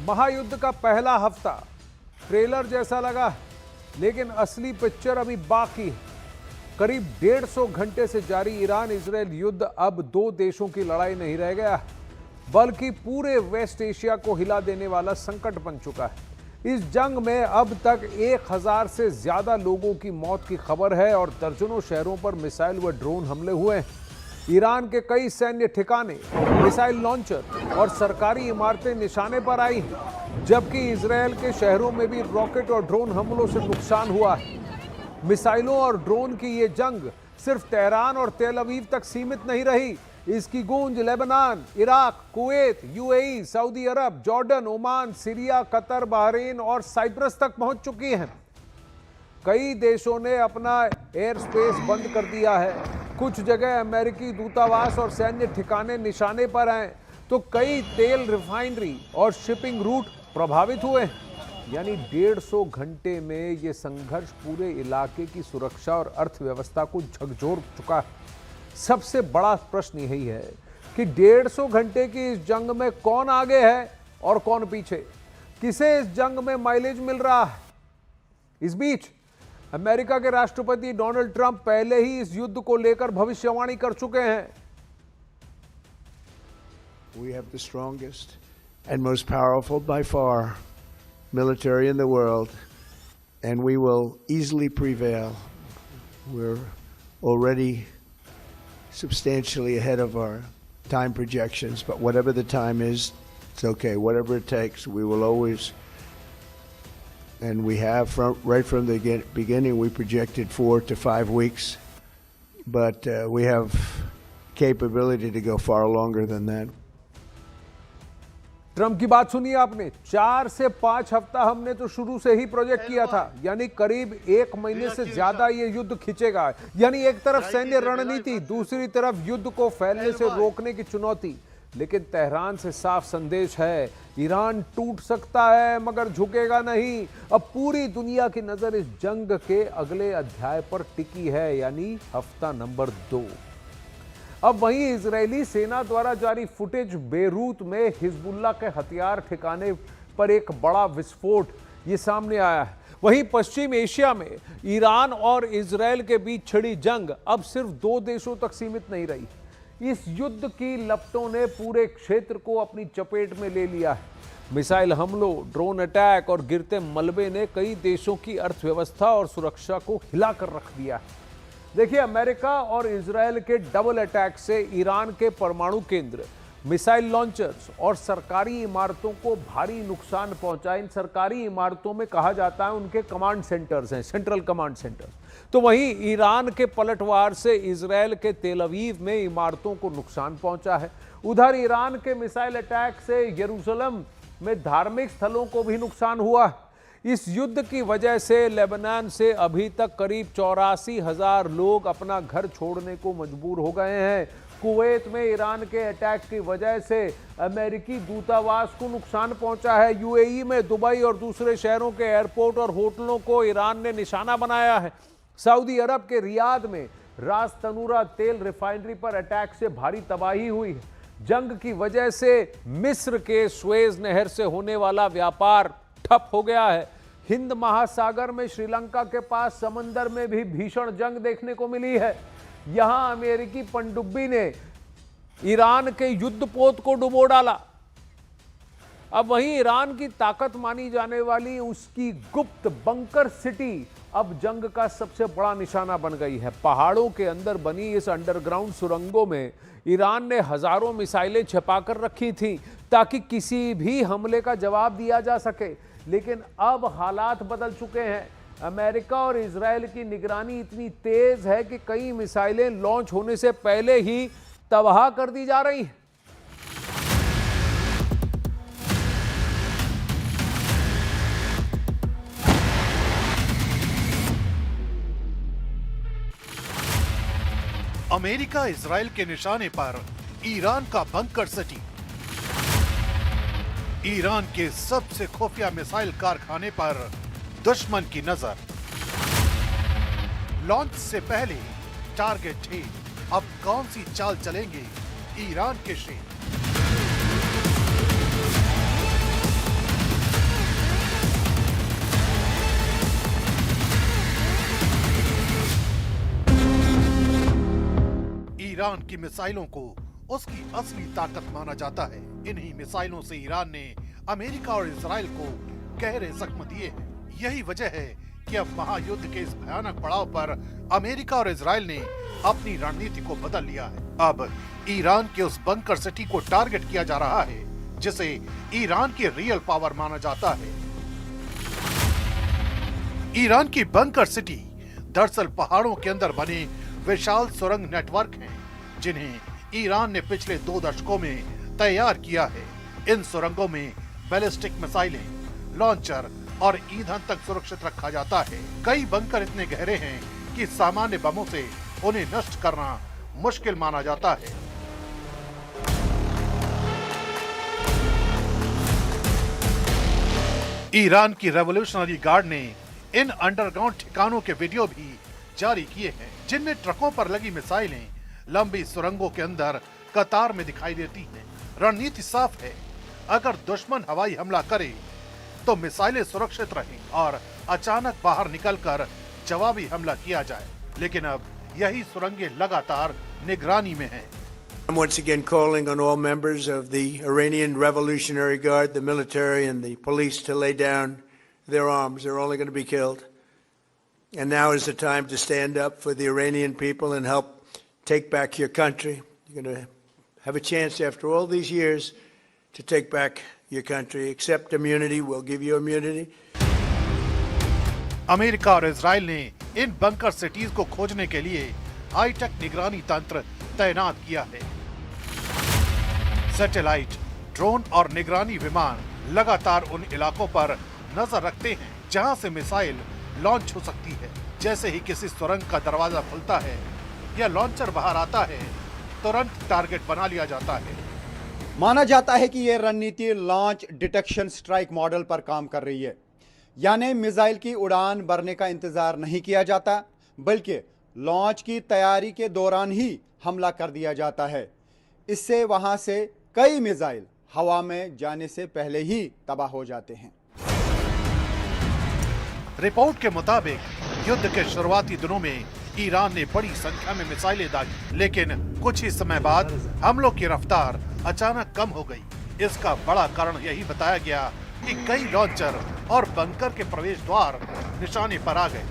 महायुद्ध का पहला हफ्ता ट्रेलर जैसा लगा, लेकिन असली पिक्चर अभी बाकी है। करीब 150 घंटे से जारी ईरान इजरायल युद्ध अब दो देशों की लड़ाई नहीं रह गया, बल्कि पूरे वेस्ट एशिया को हिला देने वाला संकट बन चुका है। इस जंग में अब तक 1000 से ज्यादा लोगों की मौत की खबर है और दर्जनों शहरों पर मिसाइल व ड्रोन हमले हुए हैं। ईरान के कई सैन्य ठिकाने, मिसाइल लॉन्चर और सरकारी इमारतें निशाने पर आई हैं, जबकि इजरायल के शहरों में भी रॉकेट और ड्रोन हमलों से नुकसान हुआ है। मिसाइलों और ड्रोन की ये जंग सिर्फ तेहरान और तेल अवीव तक सीमित नहीं रही। इसकी गूंज Lebanon, Iraq, Kuwait, UAE, Saudi Arabia, Jordan, Oman, Syria, Qatar, Bahrain और साइप्रस तक पहुंच चुकी है। कई देशों ने अपना एयर स्पेस बंद कर दिया है। कुछ जगह अमेरिकी दूतावास और सैन्य ठिकाने निशाने पर हैं, तो कई तेल रिफाइनरी और शिपिंग रूट प्रभावित हुए हैं। यानी 150 घंटे में यह संघर्ष पूरे इलाके की सुरक्षा और अर्थव्यवस्था को झकझोर चुका है। सबसे बड़ा प्रश्न यही है कि 150 घंटे की इस जंग में कौन आगे है और कौन पीछे, किसे इस जंग में माइलेज मिल रहा है। इस बीच अमेरिका के राष्ट्रपति डोनाल्ड ट्रंप पहले ही इस युद्ध को लेकर भविष्यवाणी कर चुके हैं। We have the strongest and most powerful by far military in the world, and we will easily prevail. We're already substantially ahead of our time projections, but whatever the time is, it's okay. Whatever it takes, we will always, and we have right from the beginning, we projected 4 to 5 weeks, but we have capability to go far longer than that. Trump की बात सुनिए आपने, 4 से 5 हफ्ता हमने तो शुरू से ही प्रोजेक्ट किया था, यानी करीब 1 महीने से ज्यादा ये युद्ध खिंचेगा। यानी एक तरफ सैन्य रणनीति, दूसरी तरफ युद्ध को फैलने से रोकने की चुनौती। लेकिन तेहरान से साफ संदेश है, ईरान टूट सकता है मगर झुकेगा नहीं। अब पूरी दुनिया की नजर इस जंग के अगले अध्याय पर टिकी है, यानी हफ्ता नंबर 2। अब वहीं इजरायली सेना द्वारा जारी फुटेज बेरूत में हिजबुल्लाह के हथियार ठिकाने पर एक बड़ा विस्फोट ये सामने आया है। वहीं पश्चिम एशिया में ईरान और इजरायल के बीच छिड़ी जंग अब सिर्फ 2 देशों तक सीमित नहीं रही। इस युद्ध की लपटों ने पूरे क्षेत्र को अपनी चपेट में ले लिया है। मिसाइल हमलों, ड्रोन अटैक और गिरते मलबे ने कई देशों की अर्थव्यवस्था और सुरक्षा को हिलाकर रख दिया है। देखिए, अमेरिका और इजरायल के डबल अटैक से ईरान के परमाणु केंद्र, मिसाइल लॉन्चर्स और सरकारी इमारतों को भारी नुकसान पहुंचा। इन सरकारी इमारतों में कहा जाता है उनके कमांड सेंटर्स हैं, सेंट्रल कमांड सेंटर्स। तो वहीं ईरान के पलटवार से इजरायल के तेल अवीव में इमारतों को नुकसान पहुंचा है। उधर ईरान के मिसाइल अटैक से यरूशलेम में धार्मिक स्थलों को भी नुकसान हुआ है। इस युद्ध की वजह से लेबनान से अभी तक करीब 84,000 लोग अपना घर छोड़ने को मजबूर हो गए हैं। कुवैत में ईरान के अटैक की वजह से अमेरिकी दूतावास को नुकसान पहुंचा है। यूएई में दुबई और दूसरे शहरों के एयरपोर्ट और होटलों को ईरान ने निशाना बनाया है। सऊदी अरब के रियाद में रास तनूरा तेल रिफाइनरी पर अटैक से भारी तबाही हुई है। जंग की वजह से मिस्र के सुएज नहर से होने वाला व्यापार ठप हो गया है। हिंद महासागर में श्रीलंका के पास समंदर में भी भीषण जंग देखने को मिली है। यहां अमेरिकी पनडुब्बी ने ईरान के युद्धपोत को डुबो डाला। अब वहीं ईरान की ताकत मानी जाने वाली उसकी गुप्त बंकर सिटी अब जंग का सबसे बड़ा निशाना बन गई है। पहाड़ों के अंदर बनी इस अंडरग्राउंड सुरंगों में ईरान ने हजारों मिसाइलें छिपाकर रखी थी ताकि किसी भी हमले का जवाब दिया जा सके। लेकिन अब हालात बदल चुके हैं। अमेरिका और इजरायल की निगरानी इतनी तेज है कि कई मिसाइलें लॉन्च होने से पहले ही तबाह कर दी जा रही हैं। अमेरिका इजरायल के निशाने पर ईरान का बंकर सिटी, ईरान के सबसे खुफिया मिसाइल कारखाने पर दुश्मन की नजर। लॉन्च से पहले टारगेट ही, अब कौन सी चाल चलेंगे ईरान के शेर। ईरान की मिसाइलों को उसकी असली ताकत माना जाता है। इन्हीं मिसाइलों से ईरान ने अमेरिका और इजराइल को गहरे जख्म दिए हैं। यही वजह है कि अब महायुद्ध के इस भयानक पड़ाव पर अमेरिका और इजराइल ने अपनी रणनीति को बदल लिया है। अब ईरान के उस बंकर सिटी को टारगेट किया जा रहा है जिसे ईरान की रियल पावर माना जाता है। ईरान की बंकर सिटी दरअसल पहाड़ों के अंदर बने विशाल सुरंग नेटवर्क हैं, जिन्हें ईरान ने पिछले 2 दशकों में तैयार किया है। इन सुरंगों में बैलिस्टिक मिसाइलें, लॉन्चर और ईंधन तक सुरक्षित रखा जाता है। कई बंकर इतने गहरे हैं कि सामान्य बमों से उन्हें नष्ट करना मुश्किल माना जाता है। ईरान की रेवोल्यूशनरी गार्ड ने इन अंडरग्राउंड ठिकानों के वीडियो भी जारी किए हैं, जिनमें ट्रकों पर लगी मिसाइलें लंबी सुरंगों के अंदर कतार में दिखाई देती हैं। रणनीति साफ है, अगर दुश्मन हवाई हमला करे तो मिसाइलें सुरक्षित रहें और अचानक बाहर निकलकर जवाबी हमला किया जाए। लेकिन अब यही सुरंगें लगातार निगरानी में हैं। I'm once again calling on all members of the Iranian Revolutionary Guard, the military and the police to lay down their arms. They're only going to be killed. And now is the time to stand up for the Iranian people and help take back your country. You're going to have a chance after all these years to take back your country. Accept immunity. We'll give you immunity. America और Israel ने इन bunker cities को खोजने के लिए hi tech निगरानी तंत्र तैनात किया है। सैटेलाइट, ड्रोन और निगरानी विमान लगातार उन इलाकों पर नजर रखते हैं जहां से मिसाइल लॉन्च हो सकती है। जैसे ही किसी सुरंग का दरवाजा खुलता है या लॉन्चर बाहर आता है, तुरंत टारगेट बना लिया जाता है। माना जाता है कि यह रणनीति लॉन्च डिटेक्शन स्ट्राइक मॉडल पर काम कर रही है, यानी मिसाइल की उड़ान भरने का इंतजार नहीं किया जाता, बल्कि लॉन्च की तैयारी के दौरान ही हमला कर दिया जाता है। इससे वहां से कई मिसाइल हवा में जाने से पहले ही तबाह हो जाते हैं। रिपोर्ट के मुताबिक युद्ध के शुरुआती दिनों में ईरान ने बड़ी संख्या में मिसाइलें दागी, लेकिन कुछ ही समय बाद हमलों की रफ्तार अचानक कम हो गई। इसका बड़ा कारण यही बताया गया कि कई लॉन्चर और बंकर के प्रवेश द्वार निशाने पर आ गए।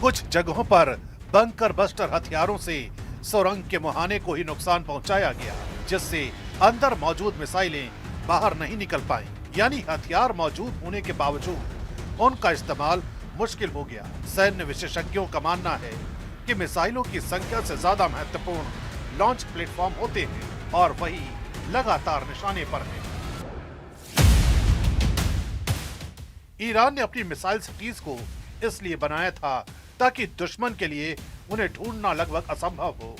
कुछ जगहों पर बंकर बस्टर हथियारों से सुरंग के मुहाने को ही नुकसान पहुंचाया गया, जिससे अंदर मौजूद मिसाइलें बाहर नहीं निकल पाई। यानी हथियार मौजूद होने के बावजूद उनका इस्तेमाल मुश्किल हो गया। सैन्य विशेषज्ञों का मानना है कि मिसाइलों की संख्या से ज्यादा महत्वपूर्ण लॉन्च प्लेटफॉर्म होते हैं और वही लगातार निशाने पर हैं। ईरान ने अपनी मिसाइल सिटीज को इसलिए बनाया था ताकि दुश्मन के लिए उन्हें ढूंढना लगभग असंभव हो।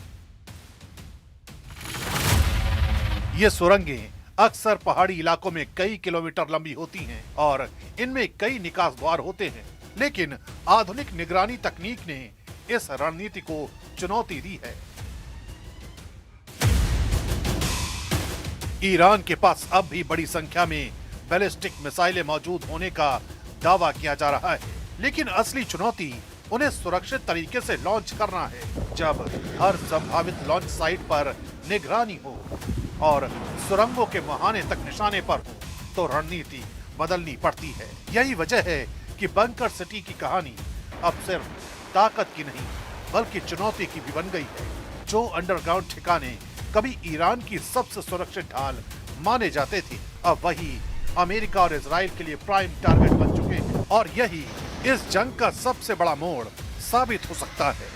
ये सुरंगें अक्सर पहाड़ी इलाकों में कई किलोमीटर लंबी होती हैं और इनमें कई निकास द्वार होते हैं, लेकिन आधुनिक निगरानी तकनीक ने इस रणनीति को चुनौती दी है। ईरान के पास अब भी बड़ी संख्या में बैलिस्टिक मिसाइलें मौजूद होने का दावा किया जा रहा है, लेकिन असली चुनौती उन्हें सुरक्षित तरीके से लॉन्च करना है। जब हर संभावित लॉन्च साइट पर निगरानी हो और सुरंगों के मुहाने तक निशाने पर हो, तो रणनीति बदलनी पड़ती है। यही वजह है कि बंकर सिटी की कहानी अब सिर्फ ताकत की नहीं बल्कि चुनौती की भी बन गई है। जो अंडरग्राउंड ठिकाने कभी ईरान की सबसे सुरक्षित ढाल माने जाते थे, अब वही अमेरिका और इजराइल के लिए प्राइम टारगेट बन चुके हैं और यही इस जंग का सबसे बड़ा मोड़ साबित हो सकता है।